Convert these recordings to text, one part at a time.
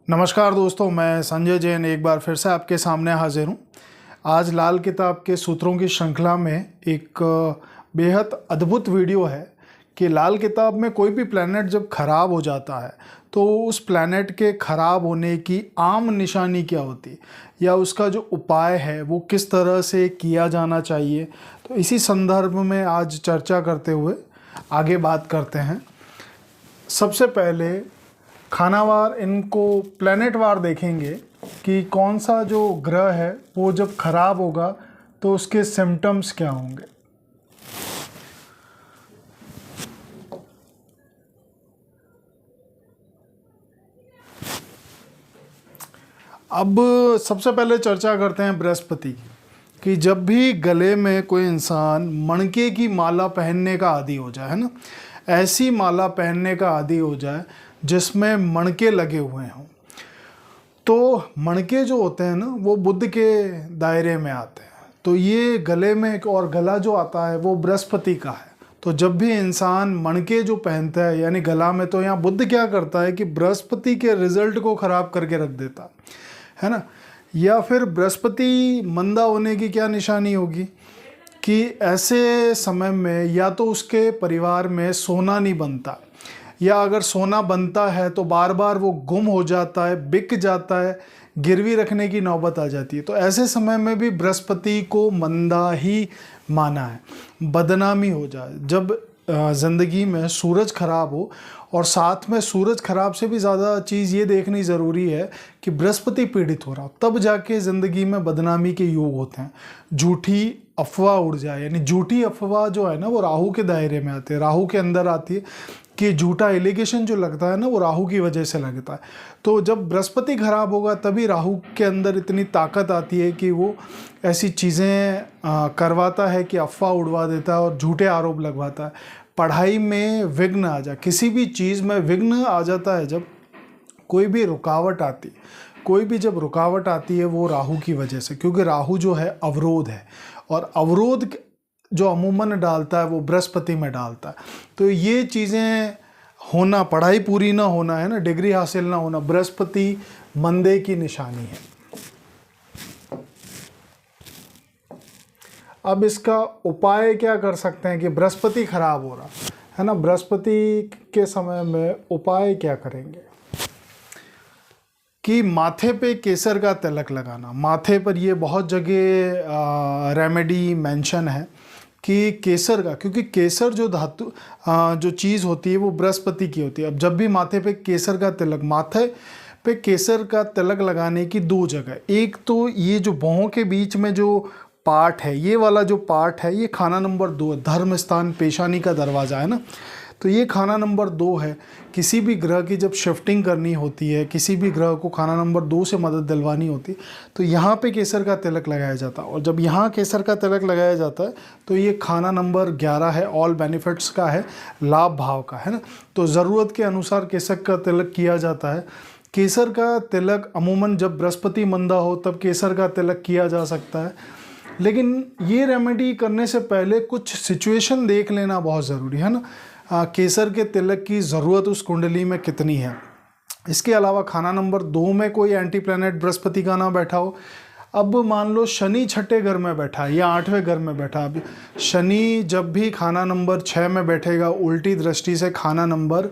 नमस्कार दोस्तों, मैं संजय जैन एक बार फिर से आपके सामने हाजिर हूँ। आज लाल किताब के सूत्रों की श्रृंखला में एक बेहद अद्भुत वीडियो है कि लाल किताब में कोई भी प्लैनेट जब खराब हो जाता है तो उस प्लैनेट के खराब होने की आम निशानी क्या होती है या उसका जो उपाय है वो किस तरह से किया जाना चाहिए। तो इसी संदर्भ में आज चर्चा करते हुए आगे बात करते हैं। सबसे पहले खानावार इनको प्लैनेटवार देखेंगे कि कौन सा जो ग्रह है वो जब खराब होगा तो उसके सिम्टम्स क्या होंगे। अब सबसे पहले चर्चा करते हैं बृहस्पति की कि जब भी गले में कोई इंसान मणके की माला पहनने का आदी हो जाए, है ना, ऐसी माला पहनने का आदी हो जाए जिसमें मणके लगे हुए हों, तो मणके जो होते हैं ना वो बुध के दायरे में आते हैं। तो ये गले में और गला जो आता है वो बृहस्पति का है। तो जब भी इंसान मणके जो पहनता है यानी गला में, तो यहाँ बुध क्या करता है कि बृहस्पति के रिजल्ट को खराब करके रख देता है ना। या फिर बृहस्पति मंदा होने की क्या निशानी होगी कि ऐसे समय में या तो उसके परिवार में सोना नहीं बनता, या अगर सोना बनता है तो बार बार वो गुम हो जाता है, बिक जाता है, गिरवी रखने की नौबत आ जाती है। तो ऐसे समय में भी बृहस्पति को मंदा ही माना है, बदनामी हो जाए। जब ज़िंदगी में सूरज खराब हो, और साथ में सूरज खराब से भी ज़्यादा चीज़ ये देखनी ज़रूरी है कि बृहस्पति पीड़ित हो रहा हो, तब जाके ज़िंदगी में बदनामी के योग होते हैं। झूठी अफवाह उड़ जाए, यानी झूठी अफवाह जो है ना वो राहु के दायरे में आती है, राहु के अंदर आती है कि झूठा एलिगेशन जो लगता है ना वो राहु की वजह से लगता है। तो जब बृहस्पति खराब होगा तभी राहु के अंदर इतनी ताकत आती है कि वो ऐसी चीज़ें करवाता है कि अफवाह उड़वा देता है और झूठे आरोप लगवाता है। पढ़ाई में विघ्न आ जाए, किसी भी चीज़ में विघ्न आ जाता है, जब कोई भी रुकावट आती, कोई भी जब रुकावट आती है वो राहु की वजह से, क्योंकि राहु जो है अवरोध है, और अवरोध जो अमूमन डालता है वो बृहस्पति में डालता है। तो ये चीज़ें होना, पढ़ाई पूरी ना होना, है ना, डिग्री हासिल ना होना, बृहस्पति मंदे की निशानी है। अब इसका उपाय क्या कर सकते हैं कि बृहस्पति खराब हो रहा है ना, बृहस्पति के समय में उपाय क्या करेंगे कि माथे पे केसर का तिलक लगाना। माथे पर ये बहुत जगह रेमेडी मेंशन है कि केसर का, क्योंकि केसर जो धातु जो चीज़ होती है वो बृहस्पति की होती है। अब जब भी माथे पे केसर का तिलक, माथे पे केसर का तिलक लगाने की दो जगह, एक तो ये जो भौहों के बीच में जो पार्ट है, ये वाला जो पार्ट है, ये खाना नंबर 2 धर्म स्थान पेशानी का दरवाज़ा है ना, तो ये खाना नंबर 2 है। किसी भी ग्रह की जब शिफ्टिंग करनी होती है, किसी भी ग्रह को खाना नंबर 2 से मदद दिलवानी होती है, तो यहाँ पे केसर का तिलक लगाया जाता है। और जब यहाँ केसर का तिलक लगाया जाता है तो ये खाना नंबर 11 है, ऑल बेनिफिट्स का है, लाभ भाव का, है ना। तो ज़रूरत के अनुसार केसर का तिलक किया जाता है। केसर का तिलक अमूमन जब बृहस्पति मंदा हो तब केसर का तिलक किया जा सकता है। लेकिन ये रेमेडी करने से पहले कुछ सिचुएशन देख लेना बहुत ज़रूरी है ना। केसर के तिलक की ज़रूरत उस कुंडली में कितनी है। इसके अलावा खाना नंबर 2 में कोई एंटी प्लैनेट बृहस्पति का ना बैठा हो। अब मान लो शनि छठे घर में बैठा है या 8वें घर में बैठा। अब शनि जब भी खाना नंबर 6 में बैठेगा उल्टी दृष्टि से खाना नंबर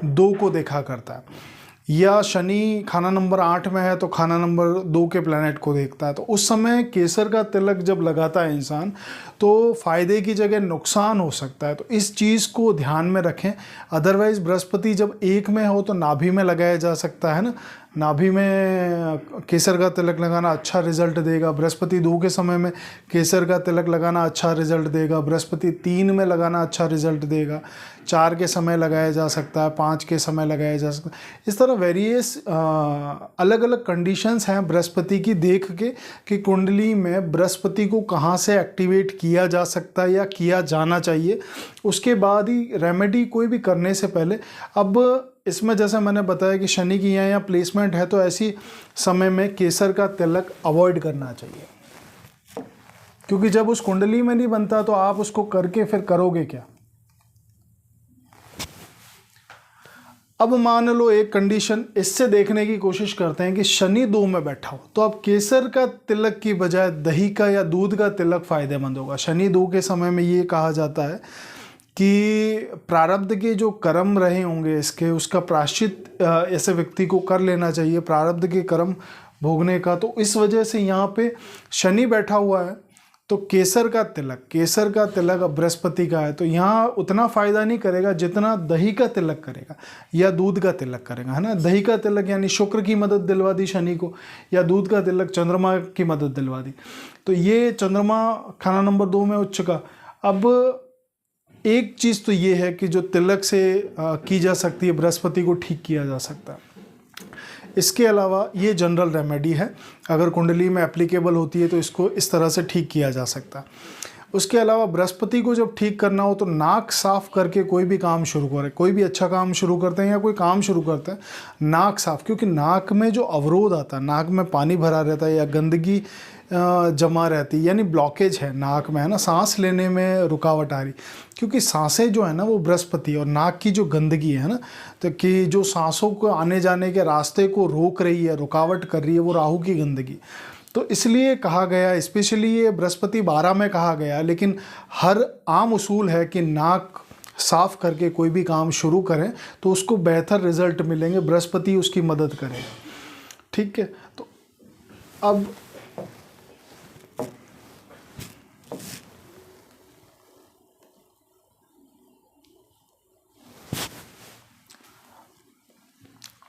2 को देखा करता है, या शनि खाना नंबर 8 में है तो खाना नंबर 2 के प्लैनेट को देखता है। तो उस समय केसर का तिलक जब लगाता है इंसान तो फ़ायदे की जगह नुकसान हो सकता है। तो इस चीज़ को ध्यान में रखें। अदरवाइज़ बृहस्पति जब 1 में हो तो नाभि में लगाया जा सकता है ना, नाभि में केसर का तिलक लगाना अच्छा रिजल्ट देगा। बृहस्पति 2 के समय में केसर का तिलक लगाना अच्छा रिजल्ट देगा। बृहस्पति 3 में लगाना अच्छा रिजल्ट देगा। 4 के समय लगाया जा सकता है, 5 के समय लगाया जा सकता है। इस तरह वेरियस अलग अलग कंडीशंस हैं बृहस्पति की, देख के कि कुंडली में बृहस्पति को कहाँ से एक्टिवेट किया जा सकता है या किया जाना चाहिए। उसके बाद ही रेमेडी कोई भी करने से पहले, अब इसमें जैसे मैंने बताया कि शनि की यहाँ प्लेसमेंट है तो ऐसी समय में केसर का तिलक अवॉइड करना चाहिए, क्योंकि जब उस कुंडली में नहीं बनता तो आप उसको करके फिर करोगे क्या। अब मान लो एक कंडीशन इससे देखने की कोशिश करते हैं कि शनि 2 में बैठा हो, तो अब केसर का तिलक की बजाय दही का या दूध का तिलक फायदेमंद होगा। शनि 2 के समय में ये कहा जाता है कि प्रारब्ध के जो कर्म रहे होंगे इसके, उसका प्रायश्चित ऐसे व्यक्ति को कर लेना चाहिए, प्रारब्ध के कर्म भोगने का। तो इस वजह से यहाँ पे शनि बैठा हुआ है, तो केसर का तिलक अब बृहस्पति का है, तो यहाँ उतना फायदा नहीं करेगा जितना दही का तिलक करेगा या दूध का तिलक करेगा, है ना। दही का तिलक यानी शुक्र की मदद दिलवा दी शनि को, या दूध का तिलक चंद्रमा की मदद दिलवा दी। तो ये चंद्रमा खाना नंबर 2 में उच्च का। अब एक चीज़ तो ये है कि जो तिलक से की जा सकती है, बृहस्पति को ठीक किया जा सकता है। इसके अलावा ये जनरल रेमेडी है, अगर कुंडली में एप्लीकेबल होती है तो इसको इस तरह से ठीक किया जा सकता है। उसके अलावा बृहस्पति को जब ठीक करना हो तो नाक साफ करके कोई भी काम शुरू करें, कोई भी अच्छा काम शुरू करते हैं या कोई काम शुरू करते हैं, नाक साफ, क्योंकि नाक में जो अवरोध आता है, नाक में पानी भरा रहता है या गंदगी जमा रहती है, यानी ब्लॉकेज है नाक में, है ना, सांस लेने में रुकावट आ रही, क्योंकि सांसें जो है ना वो बृहस्पति, और नाक की जो गंदगी है ना, तो कि जो सांसों को आने जाने के रास्ते को रोक रही है, रुकावट कर रही है, वो राहु की गंदगी। तो इसलिए कहा गया, स्पेशली ये बृहस्पति 12 में कहा गया, लेकिन हर आम उसूल है कि नाक साफ करके कोई भी काम शुरू करें तो उसको बेहतर रिजल्ट मिलेंगे, बृहस्पति उसकी मदद करेगा। ठीक है, तो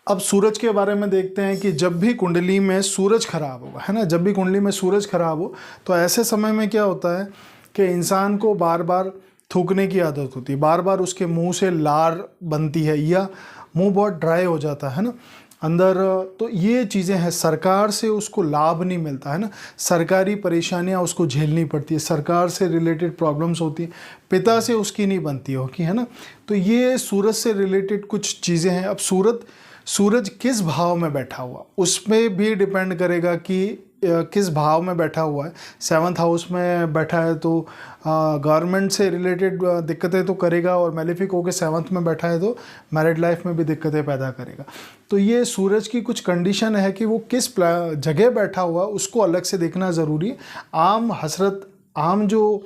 अब सूरज के बारे में देखते हैं कि जब भी कुंडली में सूरज खराब होगा, है ना, जब भी कुंडली में सूरज खराब हो तो ऐसे समय में क्या होता है कि इंसान को बार बार थूकने की आदत होती है, बार बार उसके मुंह से लार बनती है या मुंह बहुत ड्राई हो जाता है ना अंदर। तो ये चीज़ें हैं, सरकार से उसको लाभ नहीं मिलता है ना, सरकारी परेशानियां उसको झेलनी पड़ती है, सरकार से रिलेटेड प्रॉब्लम्स होती है, पिता से उसकी नहीं बनती होगी, है ना। तो ये सूरज से रिलेटेड कुछ चीज़ें हैं। अब सूरज किस भाव में बैठा हुआ उसमें भी डिपेंड करेगा कि किस भाव में बैठा हुआ है। 7th हाउस में बैठा है तो गवर्नमेंट से रिलेटेड दिक्कतें तो करेगा, और मैलेफिक होकर 7th में बैठा है तो मैरिड लाइफ में भी दिक्कतें पैदा करेगा। तो ये सूरज की कुछ कंडीशन है कि वो किस जगह बैठा हुआ उसको अलग से देखना ज़रूरी है। आम जो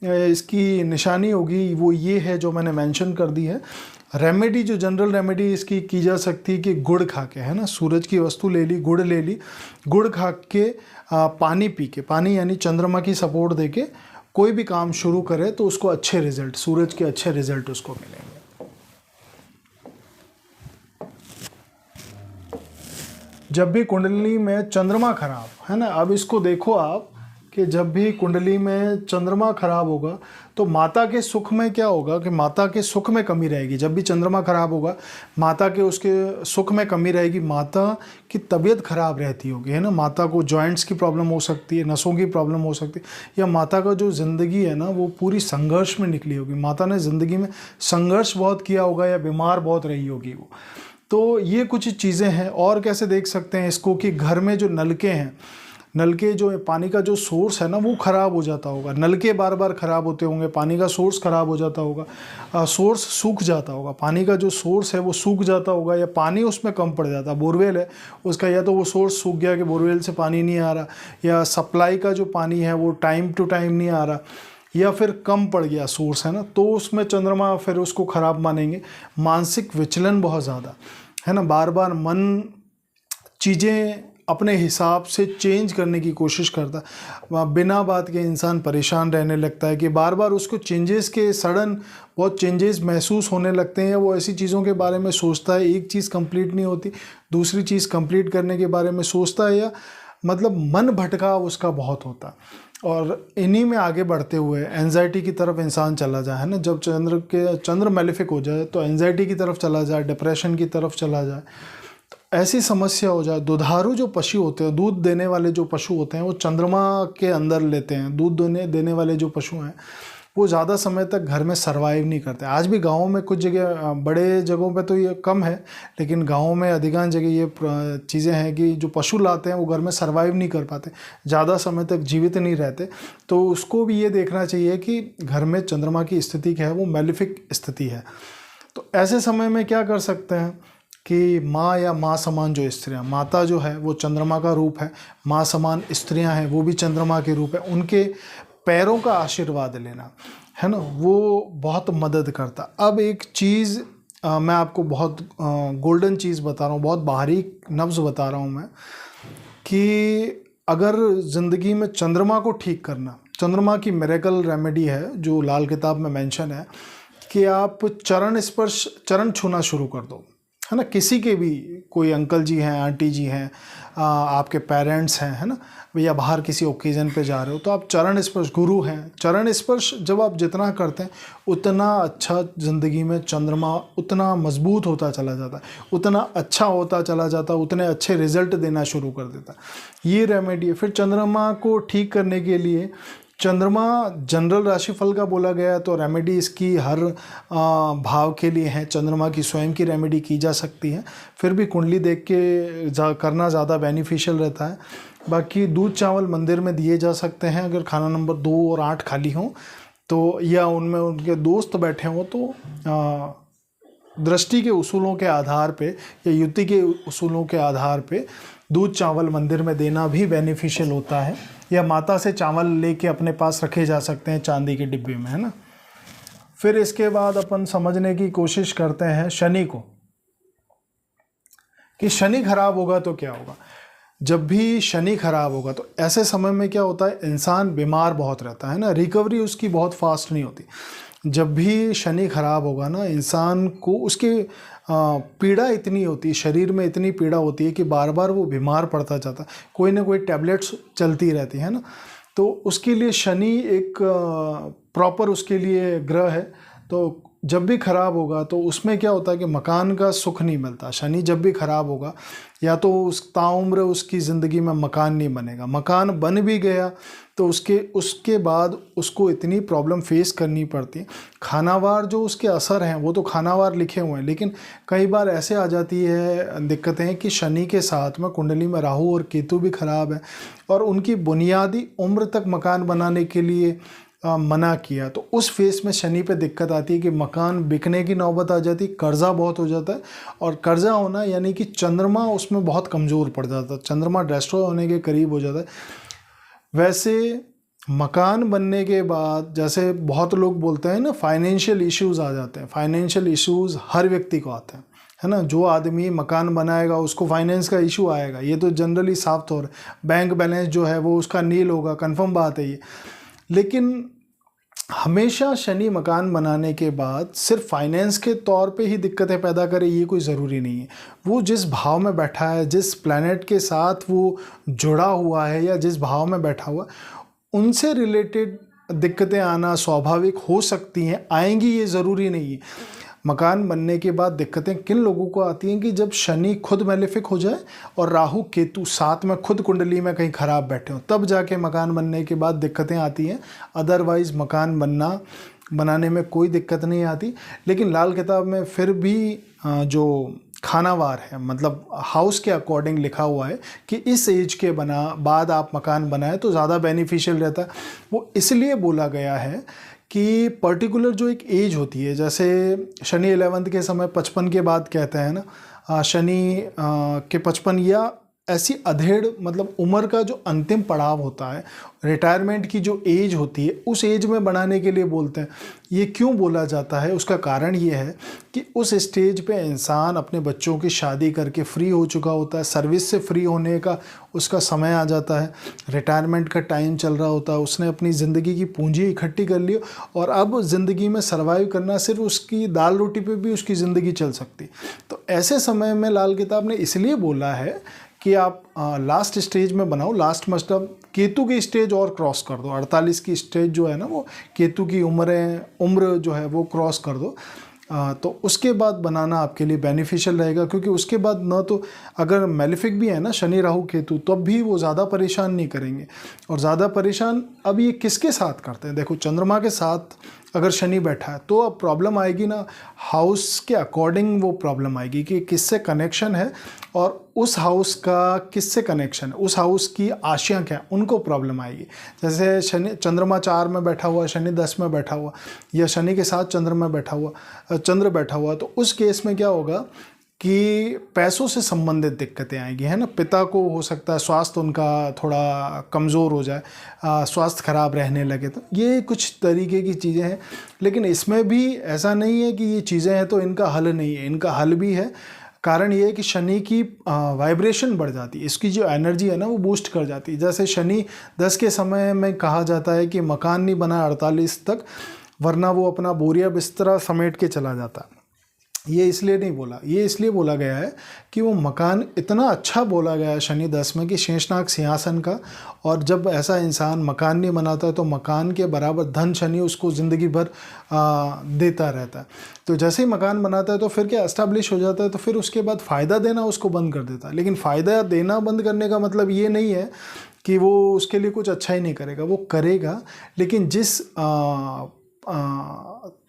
इसकी निशानी होगी वो ये है जो मैंने मेंशन कर दी है। रेमेडी, जो जनरल रेमेडी इसकी की जा सकती है कि गुड़ खा के, है ना, सूरज की वस्तु ले ली, गुड़ ले ली, गुड़ खा के पानी पी के, पानी यानी चंद्रमा की सपोर्ट दे के कोई भी काम शुरू करे तो उसको अच्छे रिजल्ट, सूरज के अच्छे रिजल्ट उसको मिलेंगे। जब भी कुंडली में चंद्रमा खराब, है ना, अब इसको देखो आप कि जब भी कुंडली में चंद्रमा खराब होगा तो माता के सुख में क्या होगा कि माता के सुख में कमी रहेगी। जब भी चंद्रमा खराब होगा माता के उसके सुख में कमी रहेगी, माता की तबीयत खराब रहती होगी, है ना, माता को जॉइंट्स की प्रॉब्लम हो सकती है, नसों की प्रॉब्लम हो सकती है, या माता का जो ज़िंदगी है ना वो पूरी संघर्ष में निकली होगी, माता ने ज़िंदगी में संघर्ष बहुत किया होगा या बीमार बहुत रही होगी वो। तो ये कुछ चीज़ें हैं। और कैसे देख सकते हैं इसको कि घर में जो नलके हैं, नलके जो पानी का जो सोर्स है ना वो ख़राब हो जाता होगा, नलके बार बार ख़राब होते होंगे, पानी का सोर्स ख़राब हो जाता होगा, सोर्स सूख जाता होगा, पानी का जो सोर्स है वो सूख जाता होगा, या पानी उसमें कम पड़ जाता है। बोरवेल है उसका, या तो वो सोर्स सूख गया कि बोरवेल से पानी नहीं आ रहा, या सप्लाई का जो पानी है वो टाइम टू टाइम नहीं आ रहा, या फिर कम पड़ गया सोर्स, है ना, तो उसमें चंद्रमा फिर उसको ख़राब मानेंगे। मानसिक विचलन बहुत ज़्यादा, है ना, बार बार मन चीज़ें अपने हिसाब से चेंज करने की कोशिश करता है, बिना बात के इंसान परेशान रहने लगता है कि बार बार उसको चेंजेस के सडन बहुत चेंजेस महसूस होने लगते हैं, या वो ऐसी चीज़ों के बारे में सोचता है, एक चीज़ कंप्लीट नहीं होती दूसरी चीज़ कंप्लीट करने के बारे में सोचता है, या मतलब मन भटकाव उसका बहुत होता है। और इन्हीं में आगे बढ़ते हुए एंजाइटी की तरफ इंसान चला जाए, है ना, जब चंद्र मैलेफिक हो जाए तो एंजाइटी की तरफ चला जाए, डिप्रेशन की तरफ चला जाए, ऐसी समस्या हो जाए। दुधारू जो पशु होते हैं, दूध देने वाले जो पशु होते हैं वो चंद्रमा के अंदर लेते हैं, दूध देने वाले जो पशु हैं वो ज़्यादा समय तक घर में सरवाइव नहीं करते। आज भी गाँव में कुछ जगह, बड़े जगहों पे तो ये कम है, लेकिन गाँव में अधिकांश जगह ये चीज़ें हैं कि जो पशु लाते हैं वो घर में सरवाइव नहीं कर पाते, ज़्यादा समय तक जीवित नहीं रहते। तो उसको भी ये देखना चाहिए कि घर में चंद्रमा की स्थिति क्या है, वो मैलेफिक स्थिति है। तो ऐसे समय में क्या कर सकते हैं कि माँ या माँ समान जो स्त्रियाँ, माता जो है वो चंद्रमा का रूप है, माँ समान स्त्रियाँ हैं वो भी चंद्रमा के रूप है, उनके पैरों का आशीर्वाद लेना है ना, वो बहुत मदद करता। अब एक चीज़ मैं आपको बहुत गोल्डन चीज़ बता रहा हूँ, बहुत बारीक नब्ज़ बता रहा हूँ मैं, कि अगर ज़िंदगी में चंद्रमा को ठीक करना, चंद्रमा की मिरेकल रेमेडी है जो लाल किताब में मेंशन है कि आप चरण छूना शुरू कर दो, है ना, किसी के भी, कोई अंकल जी हैं, आंटी जी हैं, आपके पेरेंट्स हैं, है ना, या बाहर किसी ओकेज़न पे जा रहे हो तो आप चरण स्पर्श, गुरु हैं, चरण स्पर्श जब आप जितना करते हैं उतना अच्छा ज़िंदगी में चंद्रमा उतना मजबूत होता चला जाता है, उतना अच्छा होता चला जाता है, उतने अच्छे रिजल्ट देना शुरू कर देता है। ये रेमेडी है। फिर चंद्रमा को ठीक करने के लिए, चंद्रमा जनरल राशिफल का बोला गया है तो रेमेडी इसकी हर भाव के लिए है, चंद्रमा की स्वयं की रेमेडी की जा सकती है, फिर भी कुंडली देख के करना ज़्यादा बेनिफिशियल रहता है। बाकी दूध चावल मंदिर में दिए जा सकते हैं अगर खाना नंबर 2 और 8 खाली हों तो, या उनमें उनके दोस्त बैठे हों तो दृष्टि के उसूलों के आधार पे या युति के उसूलों के आधार पे दूध चावल मंदिर में देना भी बेनिफिशियल होता है, या माता से चावल लेके अपने पास रखे जा सकते हैं चांदी के डिब्बे में, है ना। फिर इसके बाद अपन समझने की कोशिश करते हैं शनि को, कि शनि खराब होगा तो क्या होगा। जब भी शनि खराब होगा तो ऐसे समय में क्या होता है, इंसान बीमार बहुत रहता है ना, रिकवरी उसकी बहुत फास्ट नहीं होती। जब भी शनि खराब होगा ना, इंसान को उसके पीड़ा इतनी होती है, शरीर में इतनी पीड़ा होती है कि बार बार वो बीमार पड़ता जाता है, कोई ना कोई टैबलेट्स चलती रहती है ना। तो उसके लिए शनि एक प्रॉपर उसके लिए ग्रह है। तो जब भी खराब होगा तो उसमें क्या होता है कि मकान का सुख नहीं मिलता। शनि जब भी खराब होगा या तो उस ताउम्र उसकी ज़िंदगी में मकान नहीं बनेगा, मकान बन भी गया तो उसके बाद उसको इतनी प्रॉब्लम फेस करनी पड़ती है। खानावार जो उसके असर हैं वो तो खानावार लिखे हुए हैं, लेकिन कई बार ऐसे आ जाती है दिक्कतें कि शनि के साथ में कुंडली में राहु और केतु भी खराब है और उनकी बुनियादी उम्र तक मकान बनाने के लिए मना किया, तो उस फेस में शनि पे दिक्कत आती है कि मकान बिकने की नौबत आ जाती है, कर्जा बहुत हो जाता है। और कर्जा होना यानी कि चंद्रमा उसमें बहुत कमज़ोर पड़ जाता है, चंद्रमा डिस्ट्रॉय होने के करीब हो जाता है। वैसे मकान बनने के बाद जैसे बहुत लोग बोलते हैं ना, फाइनेंशियल इश्यूज़ आ जाते हैं। फाइनेंशियल इश्यूज़ हर व्यक्ति को आते हैं, है ना। जो आदमी मकान बनाएगा उसको फाइनेंस का इशू आएगा, ये तो जनरली साफ तौर है। बैंक बैलेंस जो है वो उसका नील होगा, कंफर्म बात है ये। लेकिन हमेशा शनि मकान बनाने के बाद सिर्फ फाइनेंस के तौर पे ही दिक्कतें पैदा करे ये कोई ज़रूरी नहीं है। वो जिस भाव में बैठा है, जिस प्लैनेट के साथ वो जुड़ा हुआ है या जिस भाव में बैठा हुआ, उनसे रिलेटेड दिक्कतें आना स्वाभाविक हो सकती हैं, आएंगी ये ज़रूरी नहीं है। मकान बनने के बाद दिक्कतें किन लोगों को आती हैं कि जब शनि खुद मैलेफिक हो जाए और राहु केतु साथ में खुद कुंडली में कहीं खराब बैठे हो, तब जाके मकान बनने के बाद दिक्कतें आती हैं। अदरवाइज़ मकान बनाने में कोई दिक्कत नहीं आती। लेकिन लाल किताब में फिर भी जो खानावार है, मतलब हाउस के अकॉर्डिंग लिखा हुआ है कि इस एज के बाद आप मकान बनाएं तो ज़्यादा बेनिफिशियल रहता है। वो इसलिए बोला गया है कि पर्टिकुलर जो एक एज होती है, जैसे शनि 11th के समय 55 के बाद कहते हैं ना, शनि के 55 या ऐसी अधेड़ मतलब उम्र का जो अंतिम पड़ाव होता है, रिटायरमेंट की जो एज होती है, उस एज में बनाने के लिए बोलते हैं। ये क्यों बोला जाता है, उसका कारण ये है कि उस स्टेज पे इंसान अपने बच्चों की शादी करके फ्री हो चुका होता है, सर्विस से फ्री होने का उसका समय आ जाता है, रिटायरमेंट का टाइम चल रहा होता है, उसने अपनी ज़िंदगी की पूंजी इकट्ठी कर ली और अब ज़िंदगी में सर्वाइव करना सिर्फ उसकी दाल रोटी पे भी उसकी ज़िंदगी चल सकती। तो ऐसे समय में लाल किताब ने इसलिए बोला है कि आप लास्ट स्टेज में बनाओ। लास्ट मतलब केतु की स्टेज और क्रॉस कर दो, 48 की स्टेज जो है ना, वो केतु की उम्र जो है वो क्रॉस कर दो, तो उसके बाद बनाना आपके लिए बेनिफिशियल रहेगा। क्योंकि उसके बाद ना तो अगर मैलेफिक भी है ना शनि राहु केतु, तब भी वो ज़्यादा परेशान नहीं करेंगे। और ज़्यादा परेशान अब ये किसके साथ करते हैं, देखो चंद्रमा के साथ अगर शनि बैठा है तो अब प्रॉब्लम आएगी ना, हाउस के अकॉर्डिंग वो प्रॉब्लम आएगी कि किससे कनेक्शन है और उस हाउस का किससे कनेक्शन है, उस हाउस की आशियाँ क्या, उनको प्रॉब्लम आएगी। जैसे शनि चंद्रमा 4 में बैठा हुआ, शनि 10 में बैठा हुआ, या शनि के साथ चंद्र बैठा हुआ, तो उस केस में क्या होगा कि पैसों से संबंधित दिक्कतें आएंगी, है ना। पिता को हो सकता है स्वास्थ्य उनका थोड़ा कमज़ोर हो जाए, स्वास्थ्य खराब रहने लगे, तो ये कुछ तरीके की चीज़ें हैं। लेकिन इसमें भी ऐसा नहीं है कि ये चीज़ें हैं तो इनका हल नहीं है, इनका हल भी है। कारण ये है कि शनि की वाइब्रेशन बढ़ जाती है, इसकी जो एनर्जी है ना वो बूस्ट कर जाती है। जैसे शनि 10 के समय में कहा जाता है कि मकान नहीं बना 48 तक, वरना वो अपना बोरिया बिस्तरा समेट के चला जाता। ये इसलिए नहीं बोला, ये इसलिए बोला गया है कि वो मकान इतना अच्छा बोला गया है शनि 10 में कि शेषनाग सिंहासन का, और जब ऐसा इंसान मकान नहीं बनाता तो मकान के बराबर धन शनि उसको ज़िंदगी भर देता रहता है। तो जैसे ही मकान बनाता है तो फिर क्या एस्टैब्लिश हो जाता है, तो फिर उसके बाद फ़ायदा देना उसको बंद कर देता है। लेकिन फ़ायदा देना बंद करने का मतलब ये नहीं है कि वो उसके लिए कुछ अच्छा ही नहीं करेगा, वो करेगा, लेकिन जिस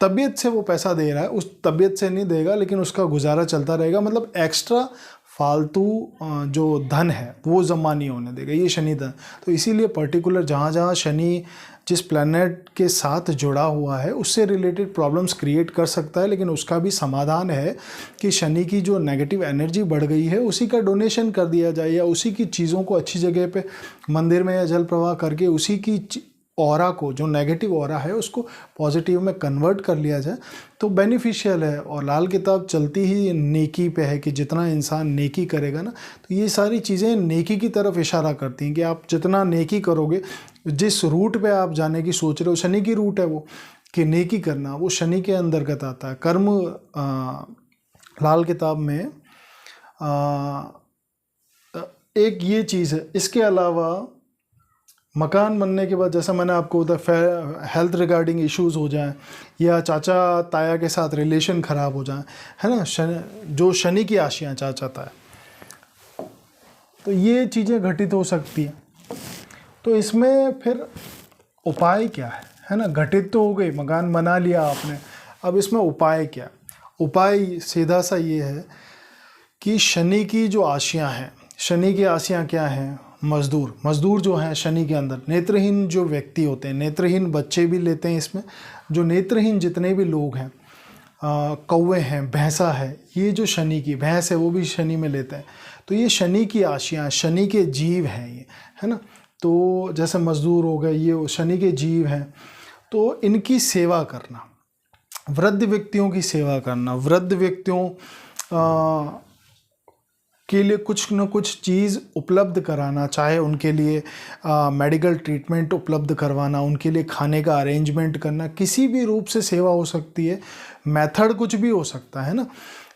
तबीयत से वो पैसा दे रहा है उस तबीयत से नहीं देगा, लेकिन उसका गुजारा चलता रहेगा। मतलब एक्स्ट्रा फालतू जो धन है वो जमा नहीं होने देगा, ये शनि धन। तो इसीलिए पर्टिकुलर जहाँ जहाँ शनि जिस प्लैनेट के साथ जुड़ा हुआ है उससे रिलेटेड प्रॉब्लम्स क्रिएट कर सकता है, लेकिन उसका भी समाधान है कि शनि की जो नेगेटिव एनर्जी बढ़ गई है उसी का डोनेशन कर दिया जाए, या उसी की चीज़ों को अच्छी जगह पे मंदिर में या जल प्रवाह करके उसी की ऑरा को, जो नेगेटिव ऑरा है, उसको पॉजिटिव में कन्वर्ट कर लिया जाए तो बेनिफिशियल है। और लाल किताब चलती ही नेकी पे है कि जितना इंसान नेकी करेगा ना, तो ये सारी चीज़ें नेकी की तरफ इशारा करती हैं कि आप जितना नेकी करोगे, जिस रूट पे आप जाने की सोच रहे हो, शनि की रूट है वो कि नेकी करना, वो शनि के अंतर्गत आता है। कर्म लाल किताब में एक ये चीज़ है। इसके अलावा मकान बनने के बाद, जैसा मैंने आपको बताया, हेल्थ रिगार्डिंग इश्यूज हो जाएं या चाचा ताया के साथ रिलेशन ख़राब हो जाएं, है ना, जो शनि की आशियाँ चाचा ताया, तो ये चीज़ें घटित हो सकती हैं। तो इसमें फिर उपाय क्या है ना। घटित तो हो गई, मकान बना लिया आपने, अब इसमें उपाय क्या। उपाय सीधा सा ये है कि शनि की जो आशियाँ हैं, शनि की आशियाँ क्या हैं, मजदूर जो हैं शनि के अंदर, नेत्रहीन जो व्यक्ति होते हैं, नेत्रहीन बच्चे भी लेते हैं इसमें, जो नेत्रहीन जितने भी लोग हैं, कौवे हैं, भैंसा है, ये जो शनि की भैंस है वो भी शनि में लेते हैं। तो ये शनि की आशियाँ, शनि के जीव हैं ये, है ना। तो जैसे मजदूर हो गए, ये शनि के जीव हैं। तो इनकी सेवा करना, वृद्ध व्यक्तियों की सेवा करना, वृद्ध व्यक्तियों के लिए कुछ न कुछ चीज़ उपलब्ध कराना, चाहे उनके लिए मेडिकल ट्रीटमेंट उपलब्ध करवाना, उनके लिए खाने का अरेंजमेंट करना, किसी भी रूप से सेवा हो सकती है, मेथड कुछ भी हो सकता है ना।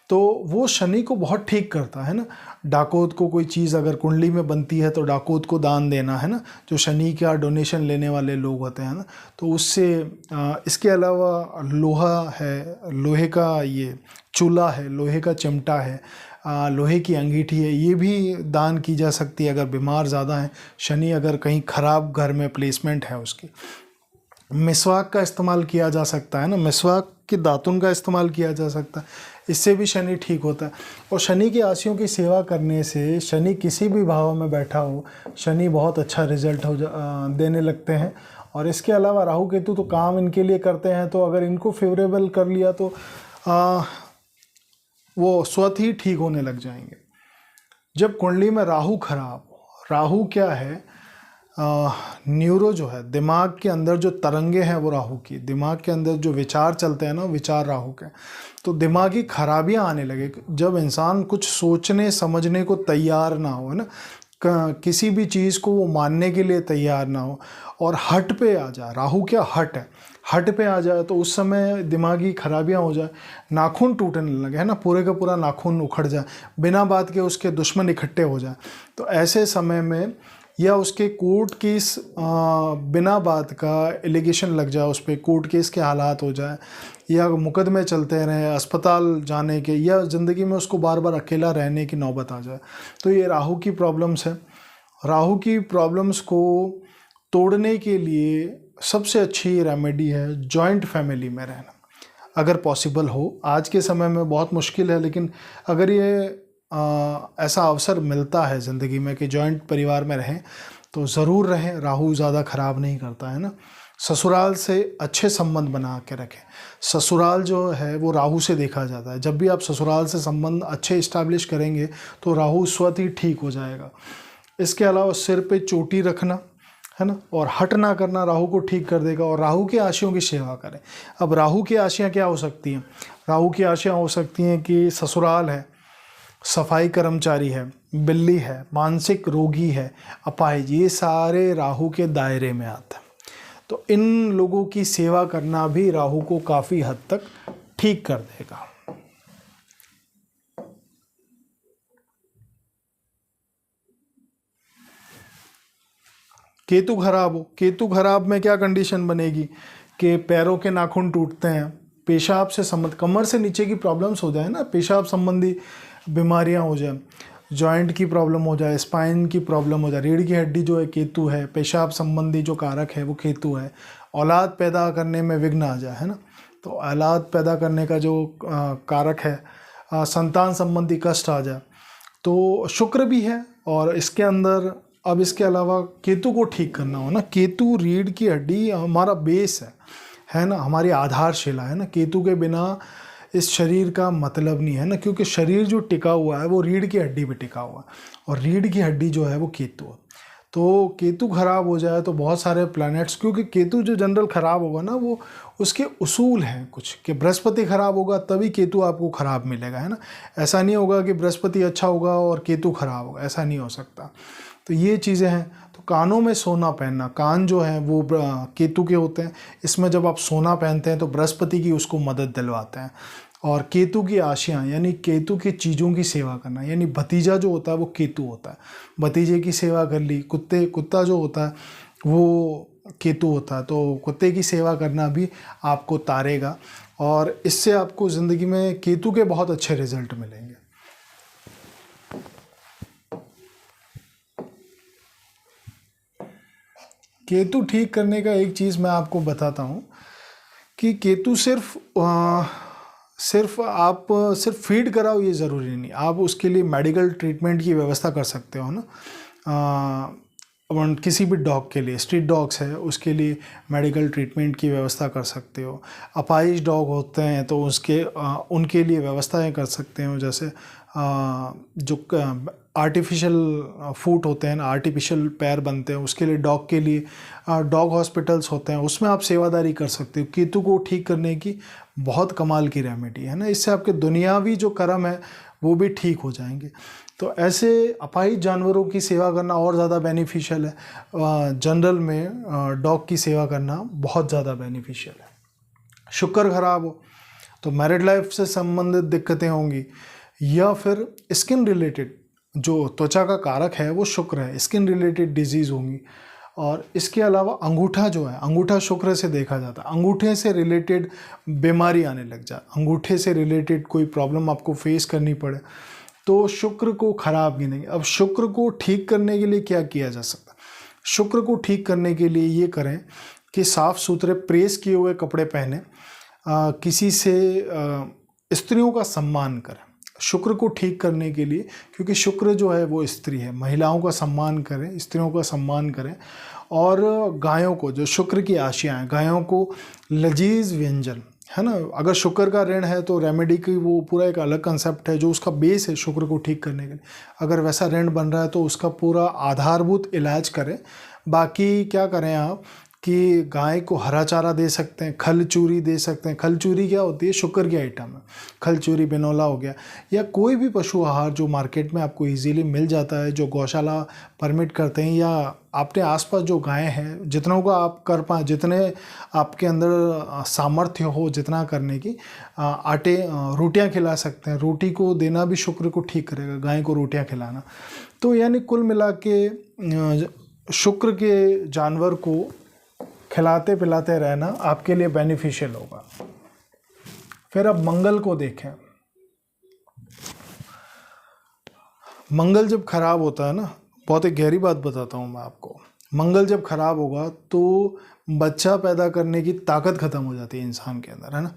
तो वो शनि को बहुत ठीक करता है ना। डाकोत को कोई चीज़ अगर कुंडली में बनती है तो डाकोत को दान देना, है ना, जो शनि का डोनेशन लेने वाले लोग होते हैं ना, तो उससे इसके अलावा लोहा है, लोहे का ये चूल्हा है, लोहे का चिमटा है, लोहे की अंगीठी है, ये भी दान की जा सकती है अगर बीमार ज़्यादा है, शनि अगर कहीं ख़राब घर में प्लेसमेंट है उसकी। मिसवाक का इस्तेमाल किया जा सकता है ना, मिसवाक के दातुन का इस्तेमाल किया जा सकता है, इससे भी शनि ठीक होता है। और शनि की आशियों की सेवा करने से, शनि किसी भी भाव में बैठा हो, शनि बहुत अच्छा रिजल्ट देने लगते हैं। और इसके अलावा राहु केतु तो काम इनके लिए करते हैं, तो अगर इनको फेवरेबल कर लिया तो वो स्वतः ही ठीक होने लग जाएंगे। जब कुंडली में राहु खराब, राहु क्या है, न्यूरो जो है, दिमाग के अंदर जो तरंगे हैं वो राहु की, दिमाग के अंदर जो विचार चलते हैं ना, विचार राहु के, तो दिमागी खराबियां आने लगे। जब इंसान कुछ सोचने समझने को तैयार ना हो, है ना, किसी भी चीज़ को वो मानने के लिए तैयार ना हो, और हट पे आ जाए, राहु क्या हट है, हट पे आ जाए, तो उस समय दिमागी खराबियां हो जाए, नाखून टूटने लगे, है ना, पूरे का पूरा नाखून उखड़ जाए, बिना बात के उसके दुश्मन इकट्ठे हो जाए, तो ऐसे समय में, या उसके कोर्ट केस बिना बात का एलिगेशन लग जाए उस पर, कोर्ट केस के हालात हो जाए, या मुकदमे चलते रहें, अस्पताल जाने के, या ज़िंदगी में उसको बार बार अकेला रहने की नौबत आ जाए, तो ये राहु की प्रॉब्लम्स है। राहु की प्रॉब्लम्स को तोड़ने के लिए सबसे अच्छी रेमेडी है जॉइंट फैमिली में रहना, अगर पॉसिबल हो। आज के समय में बहुत मुश्किल है, लेकिन अगर ये ऐसा अवसर मिलता है ज़िंदगी में कि जॉइंट परिवार में रहें तो ज़रूर रहें। राहु ज़्यादा ख़राब नहीं करता है ना। ससुराल से अच्छे संबंध बना के रखें। ससुराल जो है वो राहु से देखा जाता है। जब भी आप ससुराल से संबंध अच्छे इस्टेब्लिश करेंगे तो राहु स्वतः ही ठीक हो जाएगा। इसके अलावा सिर पे चोटी रखना है ना, और हट ना करना राहु को ठीक कर देगा। और राहु के आशियों की सेवा करें। अब राहु की आशियाँ क्या हो सकती हैं? राहु की आशियाँ हो सकती हैं कि ससुराल है, सफाई कर्मचारी है, बिल्ली है, मानसिक रोगी है, अपाहिज, ये सारे राहु के दायरे में आते हैं। तो इन लोगों की सेवा करना भी राहु को काफ़ी हद तक ठीक कर देगा। केतु खराब हो, केतु खराब में क्या कंडीशन बनेगी कि पैरों के नाखून टूटते हैं, पेशाब से संबंध, कमर से नीचे की प्रॉब्लम्स हो जाए ना, पेशाब संबंधी बीमारियां हो जाए, जॉइंट की प्रॉब्लम हो जाए, स्पाइन की प्रॉब्लम हो जाए। रीढ़ की हड्डी जो है केतु है, पेशाब संबंधी जो कारक है वो केतु है। औलाद पैदा करने में विघ्न आ जाए है ना, तो औलाद पैदा करने का जो कारक है, संतान संबंधी कष्ट आ जाए, तो शुक्र भी है। और इसके अंदर अब इसके अलावा केतु को ठीक करना हो ना, केतु रीढ़ की हड्डी हमारा बेस है ना, हमारी आधारशिला है ना। केतु के बिना इस शरीर का मतलब नहीं है ना, क्योंकि शरीर जो टिका हुआ है वो रीढ़ की हड्डी पे टिका हुआ है, और रीढ़ की हड्डी जो है वो केतु है। तो केतु खराब हो जाए तो बहुत सारे प्लैनेट्स, क्योंकि केतु जो जनरल खराब होगा ना वो उसके उसूल हैं कुछ, कि बृहस्पति खराब होगा तभी केतु आपको खराब मिलेगा है ना। ऐसा नहीं होगा कि बृहस्पति अच्छा होगा और केतु खराब होगा, ऐसा नहीं हो सकता। तो ये चीज़ें हैं। तो कानों में सोना पहनना, कान जो है वो केतु के होते हैं, इसमें जब आप सोना पहनते हैं तो बृहस्पति की उसको मदद दिलवाते हैं। और केतु की आशियाँ यानी केतु की चीज़ों की सेवा करना, यानी भतीजा जो होता है वो केतु होता है, भतीजे की सेवा कर ली। कुत्ता जो होता है वो केतु होता है, तो कुत्ते की सेवा करना भी आपको तारेगा, और इससे आपको ज़िंदगी में केतु के बहुत अच्छे रिजल्ट मिलेंगे। केतु ठीक करने का एक चीज़ मैं आपको बताता हूँ कि केतु सिर्फ आप सिर्फ फीड कराओ ये ज़रूरी नहीं, आप उसके लिए मेडिकल ट्रीटमेंट की व्यवस्था कर सकते हो ना। किसी भी डॉग के लिए, स्ट्रीट डॉग्स है उसके लिए मेडिकल ट्रीटमेंट की व्यवस्था कर सकते हो। अपाहिज डॉग होते हैं तो उनके लिए व्यवस्थाएं कर सकते हो, जैसे जो आर्टिफिशियल फूट होते हैं ना, आर्टिफिशियल पैर बनते हैं, उसके लिए डॉग के लिए डॉग हॉस्पिटल्स होते हैं, उसमें आप सेवादारी कर सकते हो। केतु को ठीक करने की बहुत कमाल की रेमेडी है ना, इससे आपके दुनियावी जो कर्म है वो भी ठीक हो जाएंगे। तो ऐसे अपाहिज जानवरों की सेवा करना और ज़्यादा बेनिफिशियल है। जनरल में डॉग की सेवा करना बहुत ज़्यादा बेनिफिशियल है। शुक्र खराब हो तो मैरिड लाइफ से संबंधित दिक्कतें होंगी, या फिर स्किन रिलेटेड जो त्वचा का कारक है वो शुक्र है, स्किन रिलेटेड डिजीज़ होंगी। और इसके अलावा अंगूठा जो है, अंगूठा शुक्र से देखा जाता है, अंगूठे से रिलेटेड बीमारी आने लग जाए, अंगूठे से रिलेटेड कोई प्रॉब्लम आपको फेस करनी पड़े तो शुक्र को खराब गिनेंगे। अब शुक्र को ठीक करने के लिए क्या किया जा सकता है? शुक्र को ठीक करने के लिए ये करें कि साफ़ सुथरे प्रेस किए हुए कपड़े पहने, किसी से स्त्रियों का सम्मान करें शुक्र को ठीक करने के लिए, क्योंकि शुक्र जो है वो स्त्री है। महिलाओं का सम्मान करें, स्त्रियों का सम्मान करें। और गायों को, जो शुक्र की आशियाँ हैं, गायों को लजीज व्यंजन है ना, अगर शुक्र का ऋण है तो रेमेडी की वो पूरा एक अलग कंसेप्ट है जो उसका बेस है शुक्र को ठीक करने के लिए। अगर वैसा ऋण बन रहा है तो उसका पूरा आधारभूत इलाज करें। बाकी क्या करें आप कि गाय को हरा चारा दे सकते हैं, खल चूरी दे सकते हैं। खल चूरी क्या होती है? शुक्र की आइटम है। खल चूरी, बिनौला हो गया, या कोई भी पशु आहार जो मार्केट में आपको इजीली मिल जाता है, जो गौशाला परमिट करते हैं, या आपके आसपास जो गायें हैं, जितनों का आप कर पाएँ, जितने आपके अंदर सामर्थ्य हो जितना करने की, आटे रोटियां खिला सकते हैं। रोटी को देना भी शुक्र को ठीक करेगा, गाय को रोटियां खिलाना। तो यानी कुल मिला के शुक्र के जानवर को खिलाते पिलाते रहना आपके लिए बेनिफिशियल होगा। फिर अब मंगल को देखें। मंगल जब खराब होता है ना, बहुत एक गहरी बात बताता हूँ मैं आपको। मंगल जब खराब होगा तो बच्चा पैदा करने की ताकत ख़त्म हो जाती है इंसान के अंदर, है ना।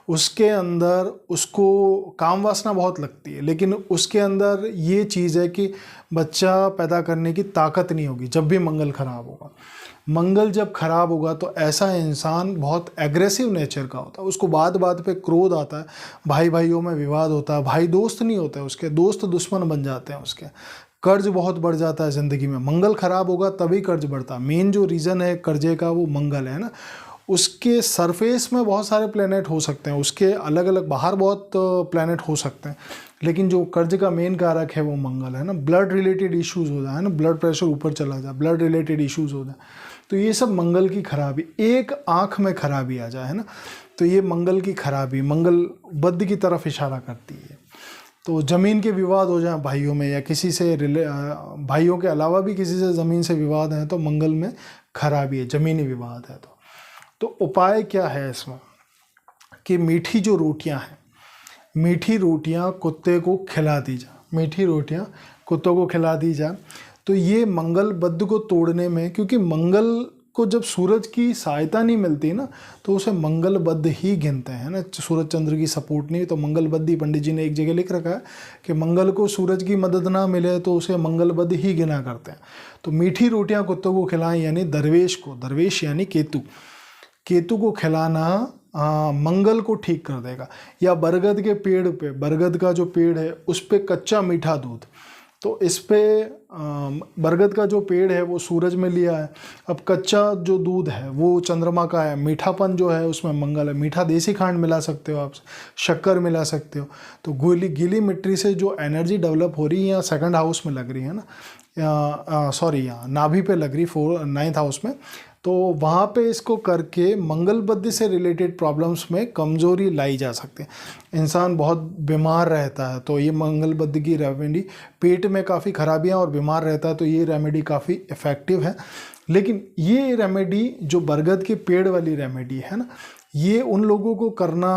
उसके अंदर उसको काम वासना बहुत लगती है, लेकिन उसके अंदर ये चीज़ है कि बच्चा पैदा करने की ताकत नहीं होगी जब भी मंगल खराब होगा। मंगल जब खराब होगा तो ऐसा इंसान बहुत एग्रेसिव नेचर का होता है, उसको बात बात पे क्रोध आता है, भाई भाइयों में विवाद होता है, भाई दोस्त नहीं होते उसके, दोस्त दुश्मन बन जाते हैं उसके, कर्ज बहुत बढ़ जाता है ज़िंदगी में। मंगल खराब होगा तभी कर्ज बढ़ता है। मेन जो रीज़न है कर्जे का वो मंगल है ना। उसके सरफेस में बहुत सारे प्लेनेट हो सकते हैं, उसके अलग अलग बाहर बहुत प्लेनेट हो सकते हैं, लेकिन जो कर्ज का मेन कारक है वो मंगल है ना। ब्लड रिलेटेड इश्यूज़ हो जाए ना, ब्लड प्रेशर ऊपर चला जाए, ब्लड रिलेटेड इश्यूज़ हो जाए, तो ये सब मंगल की खराबी। एक आँख में खराबी आ जाए, है ना, तो ये मंगल की खराबी, मंगल बद की तरफ इशारा करती है। तो ज़मीन के विवाद हो जाए भाइयों में, या किसी से भाइयों के अलावा भी किसी से ज़मीन से विवाद है तो मंगल में खराबी है, ज़मीनी विवाद है। तो उपाय क्या है इसमें कि मीठी जो रोटियां हैं, मीठी रोटियां कुत्ते को खिला दी जाए, मीठी रोटियां कुत्तों को खिला दी जाए, तो ये मंगल बद्ध को तोड़ने में, क्योंकि मंगल को जब सूरज की सहायता नहीं मिलती ना तो उसे मंगल बद्ध ही गिनते हैं ना। सूरज चंद्र की सपोर्ट नहीं तो मंगल बद्ध ही, पंडित जी ने एक जगह लिख रखा है कि मंगल को सूरज की मदद ना मिले तो उसे मंगल बद्ध ही गिना करते हैं। तो मीठी रोटियां कुत्तों को खिलाएं, यानी दरवेश को, दरवेश यानी केतु, केतु को खिलाना मंगल को ठीक कर देगा। या बरगद के पेड़ पे, बरगद का जो पेड़ है उस पे कच्चा मीठा दूध, तो इस पे बरगद का जो पेड़ है वो सूरज में लिया है, अब कच्चा जो दूध है वो चंद्रमा का है, मीठापन जो है उसमें मंगल है, मीठा देसी खांड मिला सकते हो आप, शक्कर मिला सकते हो। तो गीली मिट्टी से जो एनर्जी डेवलप हो रही है या सेकंड हाउस में लग रही है ना, सॉरी यहाँ नाभि पे लग रही, 9th हाउस में, तो वहाँ पे इसको करके मंगल बद्ध से रिलेटेड प्रॉब्लम्स में कमज़ोरी लाई जा सकती है। इंसान बहुत बीमार रहता है तो ये मंगल बद्ध की रेमेडी, पेट में काफ़ी खराबियाँ और बीमार रहता है तो ये रेमेडी काफ़ी इफ़ेक्टिव है। लेकिन ये रेमेडी जो बरगद के पेड़ वाली रेमेडी है ना, ये उन लोगों को करना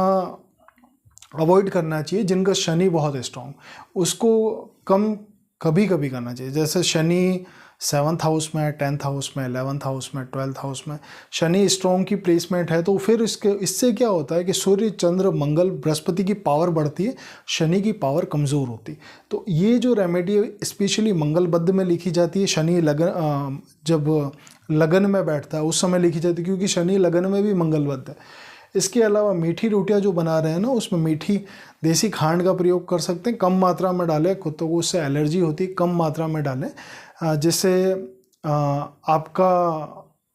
अवॉइड करना चाहिए जिनका शनि बहुत स्ट्रॉन्ग, उसको कम कभी कभी करना चाहिए। जैसे शनि 7th हाउस में, 10th हाउस में, 11th हाउस में, 12th हाउस में शनि स्ट्रॉन्ग की प्लेसमेंट है तो फिर इससे क्या होता है कि सूर्य चंद्र मंगल बृहस्पति की पावर बढ़ती है, शनि की पावर कमज़ोर होती है। तो ये जो रेमेडी स्पेशली मंगल बद्ध में लिखी जाती है, शनि लगन जब लगन में बैठता है उस समय लिखी जाती है, क्योंकि शनि लगन में भी मंगल बद्ध है। इसके अलावा मीठी रोटियां जो बना रहे हैं ना उसमें मीठी देसी खांड का प्रयोग कर सकते हैं, कम मात्रा में डालें, कुत्तों को उससे एलर्जी होती है, कम मात्रा में डालें जिससे आपका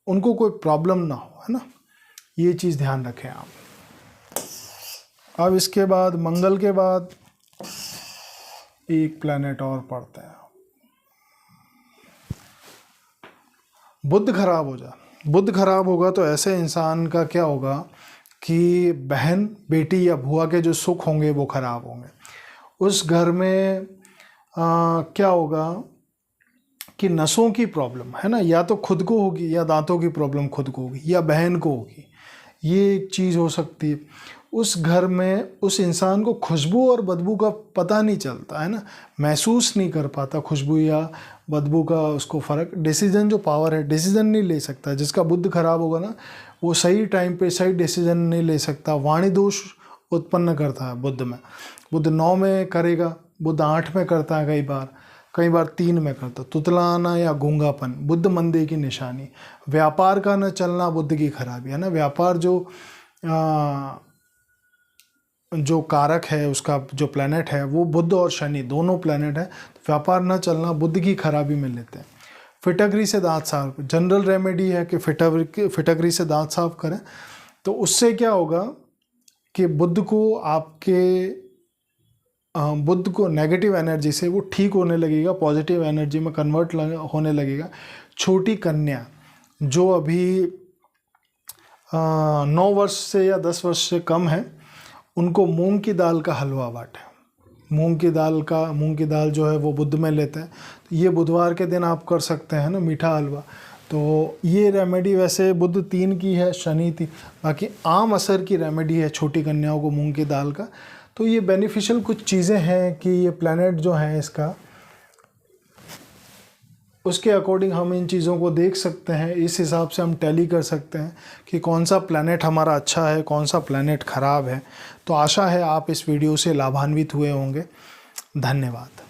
उनको कोई प्रॉब्लम ना हो, है ना, ये चीज़ ध्यान रखें आप। अब इसके बाद मंगल के बाद एक प्लैनेट और पढ़ते हैं, बुध खराब हो जाए। बुध खराब होगा तो ऐसे इंसान का क्या होगा कि बहन बेटी या भुआ के जो सुख होंगे वो खराब होंगे। उस घर में क्या होगा कि नसों की प्रॉब्लम, है ना, या तो खुद को होगी या दांतों की प्रॉब्लम खुद को होगी या बहन को होगी, ये एक चीज़ हो सकती है। उस घर में उस इंसान को खुशबू और बदबू का पता नहीं चलता, है ना, महसूस नहीं कर पाता खुशबू या बदबू का उसको फ़र्क। डिसीजन जो पावर है, डिसीजन नहीं ले सकता। जिसका बुध खराब होगा ना वो सही टाइम पे सही डिसीजन नहीं ले सकता। वाणी दोष उत्पन्न करता है बुध में। बुध 9 में करेगा, बुध 8 में करता है, कई बार 3 में करता। तुतलाना या गूंगापन बुध मंदे की निशानी। व्यापार का न चलना बुध की खराबी, है ना। व्यापार जो कारक है उसका जो प्लैनेट है वो बुध और शनि दोनों प्लैनेट है, तो व्यापार न चलना बुध की खराबी में लेते हैं। फिटकरी से दांत साफ, जनरल रेमेडी है कि फिटकरी से दांत साफ करें, तो उससे क्या होगा कि बुध को नेगेटिव एनर्जी से वो ठीक होने लगेगा, पॉजिटिव एनर्जी में कन्वर्ट होने लगेगा। छोटी कन्या जो अभी 9 वर्ष से या 10 वर्ष से कम है उनको मूंग की दाल का हलवा बांटें। मूंग की दाल जो है वो बुध में लेते हैं, तो ये बुधवार के दिन आप कर सकते हैं ना, मीठा हलवा। तो ये रेमेडी वैसे बुध 3 की है, शनि 3, बाकी आम असर की रेमेडी है छोटी कन्याओं को मूंग की दाल का। तो ये बेनिफिशियल कुछ चीज़ें हैं कि ये प्लैनेट जो है इसका उसके अकॉर्डिंग हम इन चीज़ों को देख सकते हैं। इस हिसाब से हम टैली कर सकते हैं कि कौन सा प्लैनेट हमारा अच्छा है, कौन सा प्लैनेट ख़राब है। तो आशा है आप इस वीडियो से लाभान्वित हुए होंगे। धन्यवाद।